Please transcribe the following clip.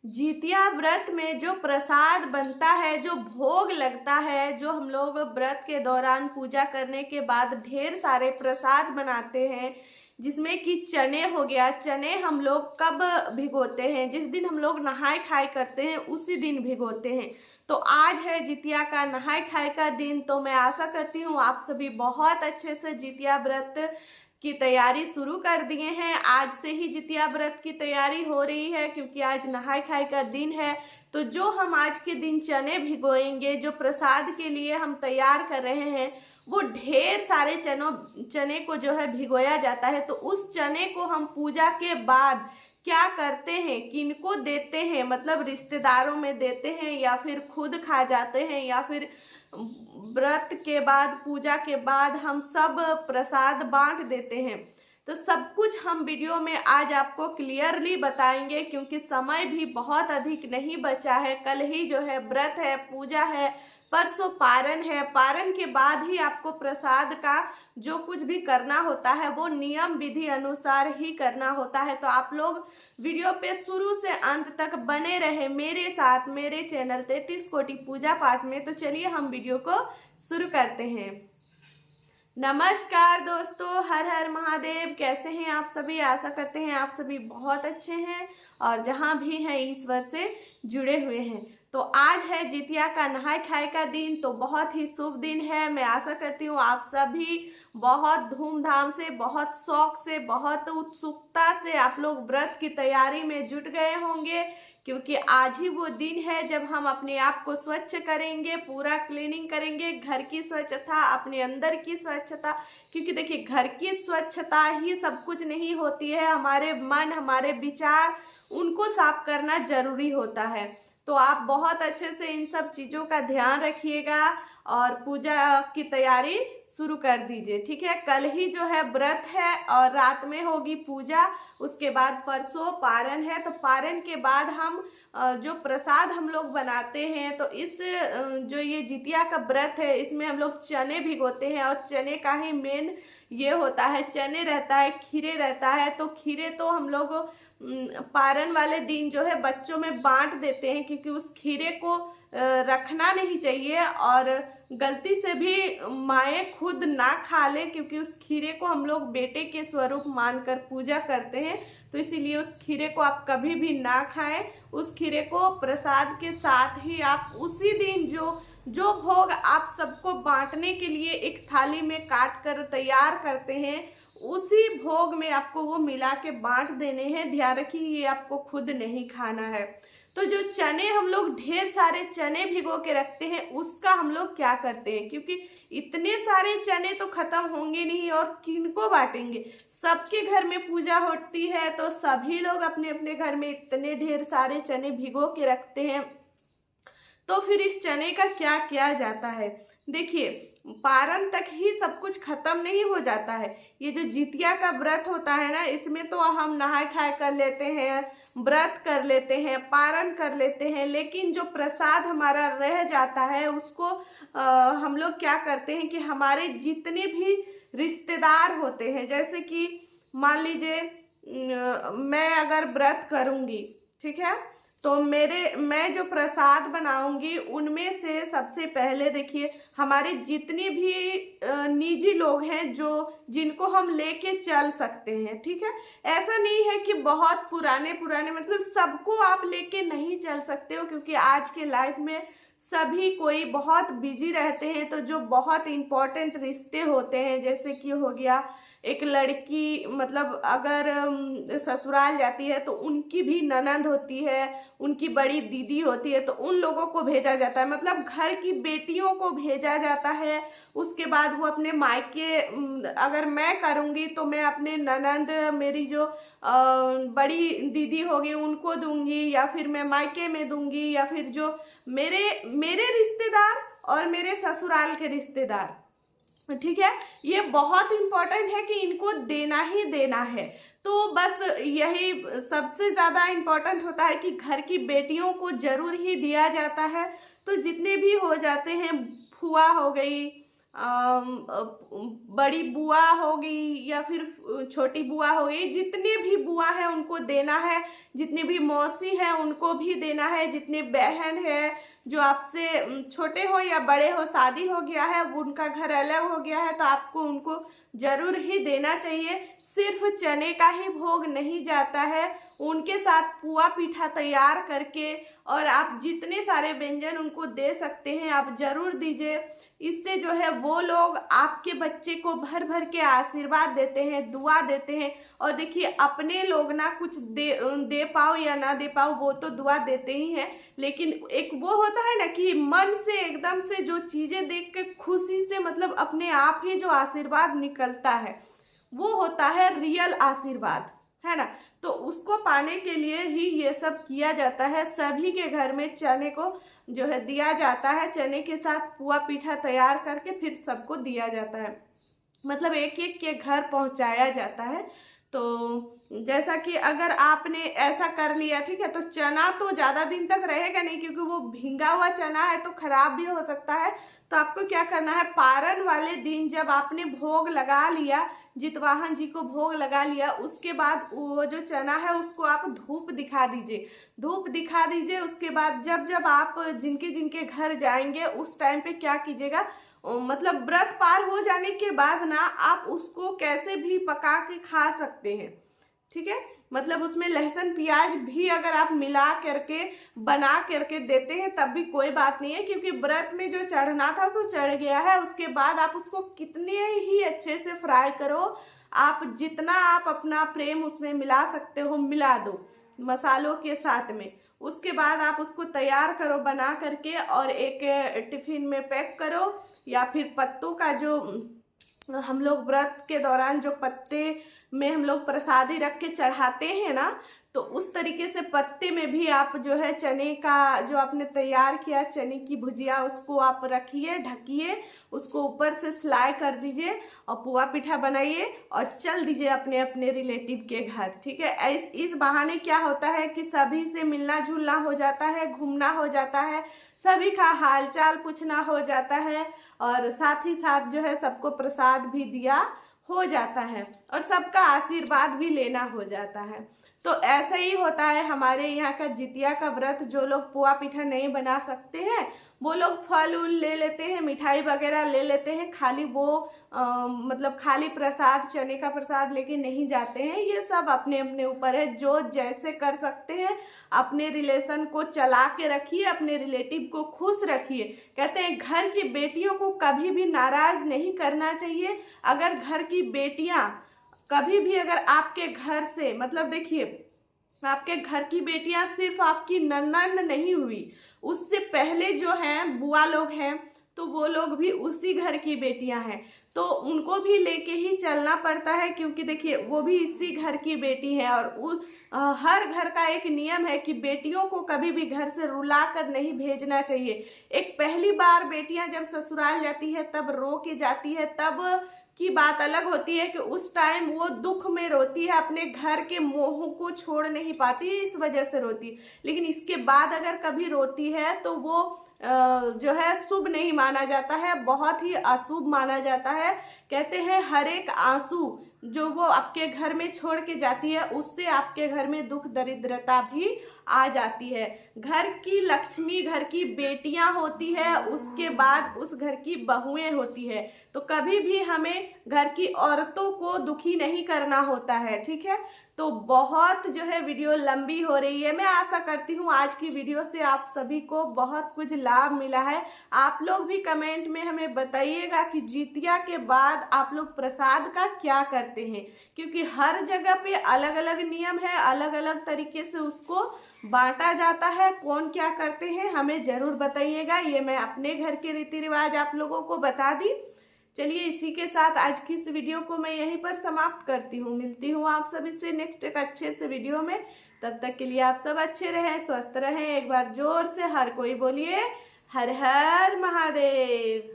जितिया व्रत में जो प्रसाद बनता है, जो भोग लगता है, जो हम लोग व्रत के दौरान पूजा करने के बाद ढेर सारे प्रसाद बनाते हैं, जिसमें कि चने हो गया। चने हम लोग कब भिगोते हैं? जिस दिन हम लोग नहाय खाए करते हैं उसी दिन भिगोते हैं। तो आज है जितिया का नहाय खाए का दिन। तो मैं आशा करती हूँ आप सभी बहुत अच्छे से जितिया व्रत की तैयारी शुरू कर दिए हैं। आज से ही जितिया व्रत की तैयारी हो रही है, क्योंकि आज नहाय खाए का दिन है। तो जो हम आज के दिन चने भिगोएंगे, जो प्रसाद के लिए हम तैयार कर रहे हैं, वो ढेर सारे चने को जो है भिगोया जाता है। तो उस चने को हम पूजा के बाद क्या करते हैं, किनको देते हैं, मतलब रिश्तेदारों में देते हैं या फिर खुद खा जाते हैं, या फिर व्रत के बाद, पूजा के बाद हम सब प्रसाद बांट देते हैं। तो सब कुछ हम वीडियो में आज आपको क्लियरली बताएंगे, क्योंकि समय भी बहुत अधिक नहीं बचा है। कल ही जो है व्रत है, पूजा है, परसों पारण है। पारण के बाद ही आपको प्रसाद का जो कुछ भी करना होता है वो नियम विधि अनुसार ही करना होता है। तो आप लोग वीडियो पे शुरू से अंत तक बने रहे मेरे साथ, मेरे चैनल 33 कोटि पूजा पाठ में। तो चलिए हम वीडियो को शुरू करते हैं। नमस्कार दोस्तों, हर हर महादेव। कैसे हैं आप सभी? आशा करते हैं आप सभी बहुत अच्छे हैं और जहां भी हैं ईश्वर से जुड़े हुए हैं। तो आज है जितिया का नहाय खाए का दिन। तो बहुत ही शुभ दिन है। मैं आशा करती हूँ आप सभी बहुत धूमधाम से, बहुत शौक से, बहुत उत्सुकता से आप लोग व्रत की तैयारी में जुट गए होंगे, क्योंकि आज ही वो दिन है जब हम अपने आप को स्वच्छ करेंगे, पूरा क्लीनिंग करेंगे, घर की स्वच्छता, अपने अंदर की स्वच्छता। क्योंकि देखिए, घर की स्वच्छता ही सब कुछ नहीं होती है, हमारे मन, हमारे विचार, उनको साफ करना जरूरी होता है। तो आप बहुत अच्छे से इन सब चीज़ों का ध्यान रखिएगा और पूजा की तैयारी शुरू कर दीजिए, ठीक है। कल ही जो है व्रत है और रात में होगी पूजा। उसके बाद परसों पारण है। तो पारण के बाद हम जो प्रसाद हम लोग बनाते हैं, तो इस जो ये जितिया का व्रत है, इसमें हम लोग चने भिगोते हैं। और चने का ही मेन ये होता है, चने रहता है, खीरे रहता है। तो खीरे तो हम लोग पारण वाले दिन जो है बच्चों में बांट देते हैं, क्योंकि उस खीरे को रखना नहीं चाहिए और गलती से भी माएँ खुद ना खा ले, क्योंकि उस खीरे को हम लोग बेटे के स्वरूप मानकर पूजा करते हैं। तो इसीलिए उस खीरे को आप कभी भी ना खाएं। उस खीरे को प्रसाद के साथ ही आप उसी दिन जो भोग आप सबको बांटने के लिए एक थाली में काट कर तैयार करते हैं, उसी भोग में आपको वो मिला के बांट देने हैं। ध्यान रखिए, ये आपको खुद नहीं खाना है। तो जो चने हम लोग ढेर सारे चने भिगो के रखते हैं, उसका हम लोग क्या करते हैं, क्योंकि इतने सारे चने तो खत्म होंगे नहीं और किनको बांटेंगे। सबके घर में पूजा होती है, तो सभी लोग अपने अपने घर में इतने ढेर सारे चने भिगो के रखते हैं। तो फिर इस चने का क्या किया जाता है? देखिए, पारण तक ही सब कुछ खत्म नहीं हो जाता है। ये जो जितिया का व्रत होता है ना, इसमें तो हम नहाय खाए कर लेते हैं, व्रत कर लेते हैं, पारण कर लेते हैं, लेकिन जो प्रसाद हमारा रह जाता है उसको हम लोग क्या करते हैं कि हमारे जितने भी रिश्तेदार होते हैं, जैसे कि मान लीजिए मैं अगर व्रत करूँगी, ठीक है, तो मैं जो प्रसाद बनाऊंगी उनमें से सबसे पहले देखिए, हमारे जितने भी निजी लोग हैं जिनको हम लेके चल सकते हैं, ठीक है। ऐसा नहीं है कि बहुत पुराने मतलब सबको आप लेके नहीं चल सकते हो, क्योंकि आज के लाइफ में सभी कोई बहुत बिजी रहते हैं। तो जो बहुत इम्पोर्टेंट रिश्ते होते हैं, जैसे कि हो गया एक लड़की, मतलब अगर ससुराल जाती है तो उनकी भी ननंद होती है, उनकी बड़ी दीदी होती है, तो उन लोगों को भेजा जाता है, मतलब घर की बेटियों को भेजा जाता है। उसके बाद वो अपने मायके, अगर मैं करूँगी तो मैं अपने ननंद, मेरी जो बड़ी दीदी होगी उनको दूंगी, या फिर मैं मायके में दूंगी, या फिर जो मेरे रिश्तेदार और मेरे ससुराल के रिश्तेदार, ठीक है। ये बहुत इम्पोर्टेंट है कि इनको देना ही देना है। तो बस यही सबसे ज़्यादा इम्पोर्टेंट होता है कि घर की बेटियों को जरूर ही दिया जाता है। तो जितने भी हो जाते हैं, फुआ हो गई, बड़ी बुआ होगी या फिर छोटी बुआ होगी, जितने भी बुआ है उनको देना है, जितने भी मौसी हैं उनको भी देना है, जितने बहन है जो आपसे छोटे हो या बड़े हो, शादी हो गया है, उनका घर अलग हो गया है, तो आपको उनको जरूर ही देना चाहिए। सिर्फ चने का ही भोग नहीं जाता है, उनके साथ पुआ पीठा तैयार करके और आप जितने सारे व्यंजन उनको दे सकते हैं आप जरूर दीजिए। इससे जो है वो लोग आपके बच्चे को भर भर के आशीर्वाद देते हैं, दुआ देते हैं। और देखिए, अपने लोग ना कुछ दे पाओ या ना दे पाओ, वो तो दुआ देते ही हैं, लेकिन एक वो होता है ना कि मन से एकदम से जो चीजें देख के खुशी से मतलब अपने आप ही जो आशीर्वाद निकलता है वो होता है रियल आशीर्वाद, है ना। तो उसको पाने के लिए ही ये सब किया जाता है। सभी के घर में चने को जो है दिया जाता है, चने के साथ पुआ पीठा तैयार करके फिर सबको दिया जाता है, मतलब एक एक के घर पहुंचाया जाता है। तो जैसा कि अगर आपने ऐसा कर लिया, ठीक है, तो चना तो ज़्यादा दिन तक रहेगा नहीं, क्योंकि वो भींगा हुआ चना है तो खराब भी हो सकता है। तो आपको क्या करना है, पारण वाले दिन जब आपने भोग लगा लिया, जितवाहन जी को भोग लगा लिया, उसके बाद वो जो चना है उसको आप धूप दिखा दीजिए, धूप दिखा दीजिए। उसके बाद जब जब आप जिनके जिनके घर जाएंगे उस टाइम पे क्या कीजिएगा, मतलब व्रत पार हो जाने के बाद ना आप उसको कैसे भी पका के खा सकते हैं, ठीक है। मतलब उसमें लहसुन प्याज भी अगर आप मिला करके बना करके देते हैं तब भी कोई बात नहीं है, क्योंकि व्रत में जो चढ़ना था सो चढ़ गया है। उसके बाद आप उसको कितने ही अच्छे से फ्राई करो, आप जितना आप अपना प्रेम उसमें मिला सकते हो मिला दो मसालों के साथ में। उसके बाद आप उसको तैयार करो बना करके और एक टिफिन में पैक करो, या फिर पत्तों का जो हम लोग व्रत के दौरान जो पत्ते में हम लोग प्रसादी रख के चढ़ाते हैं ना, तो उस तरीके से पत्ते में भी आप जो है चने का जो आपने तैयार किया चने की भुजिया उसको आप रखिए, ढकिए, उसको ऊपर से सिलाई कर दीजिए और पुआ पीठा बनाइए और चल दीजिए अपने अपने रिलेटिव के घर, ठीक है। इस बहाने क्या होता है कि सभी से मिलना जुलना हो जाता है, घूमना हो जाता है, सभी का हालचाल पूछना हो जाता है और साथ ही साथ जो है सबको प्रसाद भी दिया हो जाता है और सबका आशीर्वाद भी लेना हो जाता है। तो ऐसा ही होता है हमारे यहाँ का जितिया का व्रत। जो लोग पुआ पीठा नहीं बना सकते हैं वो लोग फल उल ले लेते हैं, मिठाई वगैरह ले लेते हैं, खाली वो मतलब खाली प्रसाद चने का प्रसाद लेके नहीं जाते हैं। ये सब अपने अपने ऊपर है, जो जैसे कर सकते हैं। अपने रिलेशन को चला के रखिए, अपने रिलेटिव को खुश रखिए। कहते हैं घर की बेटियों को कभी भी नाराज नहीं करना चाहिए। अगर घर की बेटियां कभी भी अगर आपके घर से मतलब देखिए, आपके घर की बेटियां सिर्फ आपकी ननद नहीं हुई, उससे पहले जो हैं बुआ लोग हैं तो वो लोग भी उसी घर की बेटियां हैं, तो उनको भी लेके ही चलना पड़ता है, क्योंकि देखिए वो भी इसी घर की बेटी है। और हर घर का एक नियम है कि बेटियों को कभी भी घर से रुला कर नहीं भेजना चाहिए। एक पहली बार बेटियां जब ससुराल जाती है तब रो के जाती है, तब की बात अलग होती है कि उस टाइम वो दुख में रोती है, अपने घर के मोह को छोड़ नहीं पाती है, इस वजह से रोती है। लेकिन इसके बाद अगर कभी रोती है तो वो जो है शुभ नहीं माना जाता है, बहुत ही अशुभ माना जाता है। कहते हैं हर एक आंसू जो वो आपके घर में छोड़ के जाती है उससे आपके घर में दुख दरिद्रता भी आ जाती है। घर की लक्ष्मी घर की बेटियां होती है, उसके बाद उस घर की बहुएं होती है। तो कभी भी हमें घर की औरतों को दुखी नहीं करना होता है, ठीक है। तो बहुत जो है वीडियो लंबी हो रही है, मैं आशा करती हूँ आज की वीडियो से आप सभी को बहुत कुछ लाभ मिला है। आप लोग भी कमेंट में हमें बताइएगा कि जितिया के बाद आप लोग प्रसाद का क्या करते हैं, क्योंकि हर जगह पे अलग अलग नियम है, अलग अलग तरीके से उसको बांटा जाता है। कौन क्या करते हैं हमें जरूर बताइएगा। ये मैं अपने घर के रीति रिवाज आप लोगों को बता दी। चलिए इसी के साथ आज की इस वीडियो को मैं यहीं पर समाप्त करती हूँ। मिलती हूँ आप सभी से नेक्स्ट एक अच्छे से वीडियो में। तब तक के लिए आप सब अच्छे रहें, स्वस्थ रहें। एक बार जोर से हर कोई बोलिए हर हर महादेव।